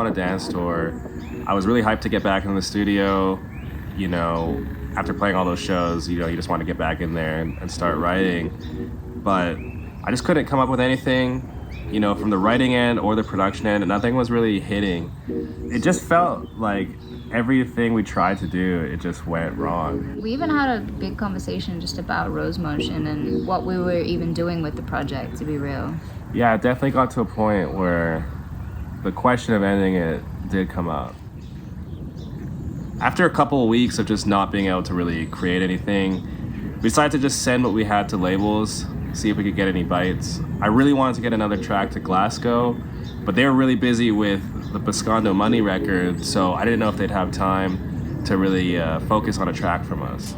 Wanna Dance tour, I was really hyped to get back in the studio. You know, after playing all those shows, you know, you just want to get back in there and start writing. But I just couldn't come up with anything, you know, from the writing end or the production end, and nothing was really hitting. It just felt like everything we tried to do, it just went wrong. We even had a big conversation just about Rose Motion and what we were even doing with the project, to be real. Yeah, it definitely got to a point where the question of ending it did come up. After a couple of weeks of just not being able to really create anything, we decided to just send what we had to labels, see if we could get any bites. I really wanted to get another track to Glasgow, but they were really busy with the Biscondo Money record, so I didn't know if they'd have time to really focus on a track from us.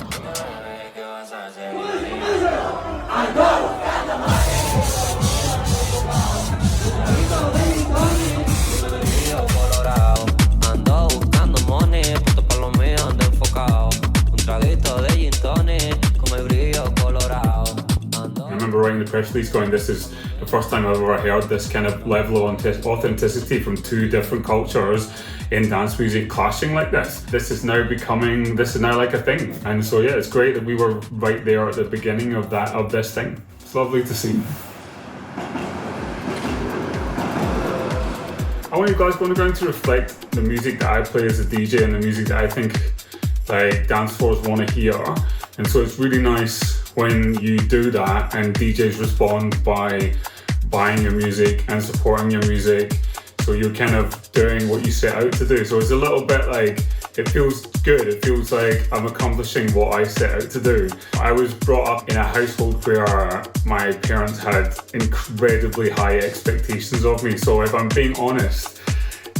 Writing the press release going, this is the first time I've ever heard this kind of level of authenticity from two different cultures in dance music clashing like this. This is now like a thing. And so yeah, it's great that we were right there at the beginning of this thing. It's lovely to see. I wanted Glasgow Underground to reflect the music that I play as a DJ and the music that I think like dance floors want to hear. And so it's really nice when you do that and DJs respond by buying your music and supporting your music. So you're kind of doing what you set out to do. So it's a little bit like, it feels good. It feels like I'm accomplishing what I set out to do. I was brought up in a household where my parents had incredibly high expectations of me. So if I'm being honest,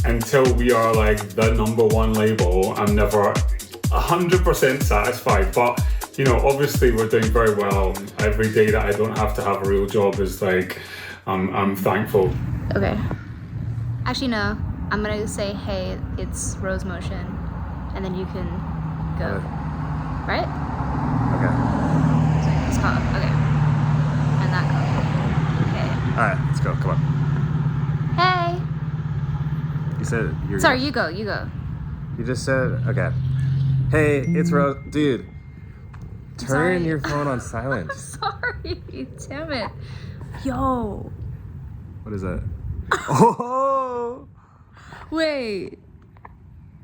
until we are like the #1 label, I'm never 100% satisfied. But you know, obviously we're doing very well. Every day that I don't have to have a real job is like, I'm thankful. Okay. Actually, no. I'm gonna say, hey, it's Rose Motion, and then you can go. Right? Okay. So it's called, okay. And that called. Okay. All right, let's go, come on. Hey. You said you're... Sorry, you go. You just said, okay. Hey, it's Rose, dude. Turn your phone on silent. Sorry, damn it. Yo. What is that? Oh! Wait.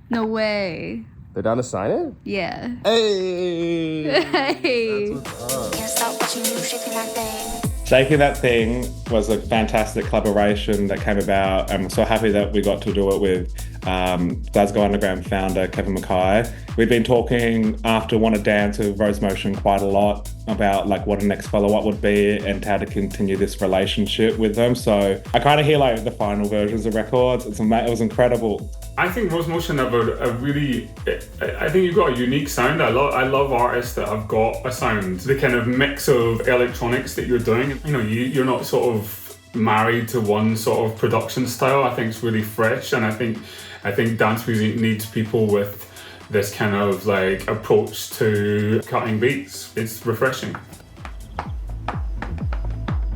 No way. They're down to sign it? Yeah. Hey! Hey. That's what's up. Can't stop watching you shaking that thing. Shakin' That Thing was a fantastic collaboration that came about. I'm so happy that we got to do it with Glasgow Underground founder Kevin McKay. We'd been talking after Wanna Dance with Rose Motion quite a lot about like what a next follow-up would be and how to continue this relationship with them. So I kind of hear like the final versions of records. It was incredible. I think Rose Motion have I think you've got a unique sound. I love artists that have got a sound. The kind of mix of electronics that you're doing, you know, you're not sort of married to one sort of production style. I think it's really fresh, and I think dance music needs people with this kind of like approach to cutting beats. It's refreshing.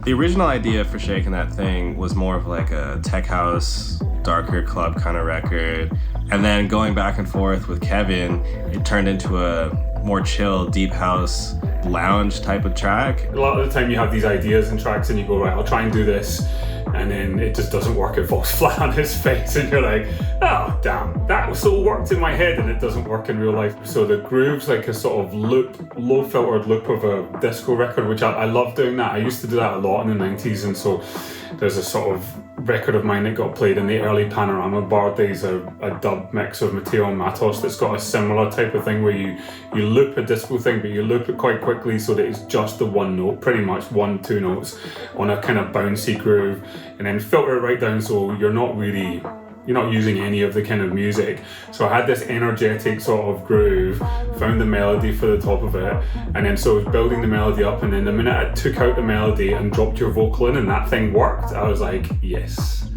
The original idea for Shakin' That Thing was more of like a tech house, darker club kind of record. And then going back and forth with Kevin, it turned into a more chill, deep house, lounge type of track. A lot of the time you have these ideas and tracks and you go, right, I'll try and do this. And then it just doesn't work, it falls flat on his face and you're like, oh damn, that so worked in my head and it doesn't work in real life. So the groove's like a sort of loop, low filtered loop of a disco record, which I love doing that. I used to do that a lot in the 90s, and so there's a sort of record of mine that got played in the early Panorama bar days, a dub mix of Matteo and Matos that's got a similar type of thing where you loop a disco thing, but you loop it quite quickly so that it's just the one note, pretty much 1-2 notes on a kind of bouncy groove, and then filter it right down so you're not using any of the kind of music. So I had this energetic sort of groove, found the melody for the top of it, and then so I was building the melody up, and then the minute I took out the melody and dropped your vocal in and that thing worked, I was like, yes.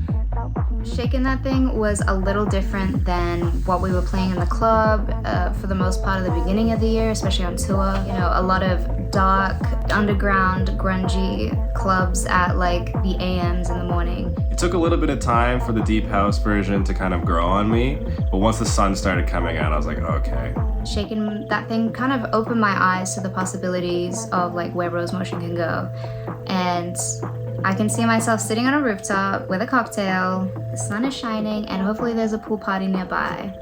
Shakin' That Thing was a little different than what we were playing in the club for the most part of the beginning of the year, especially on tour. You know, a lot of dark underground, grungy clubs at like the AMs in the morning. It took a little bit of time for the deep house version to kind of grow on me, but once the sun started coming out, I was like, okay. Shakin, that thing kind of opened my eyes to the possibilities of like where Rose Motion can go. And I can see myself sitting on a rooftop with a cocktail, the sun is shining, and hopefully there's a pool party nearby.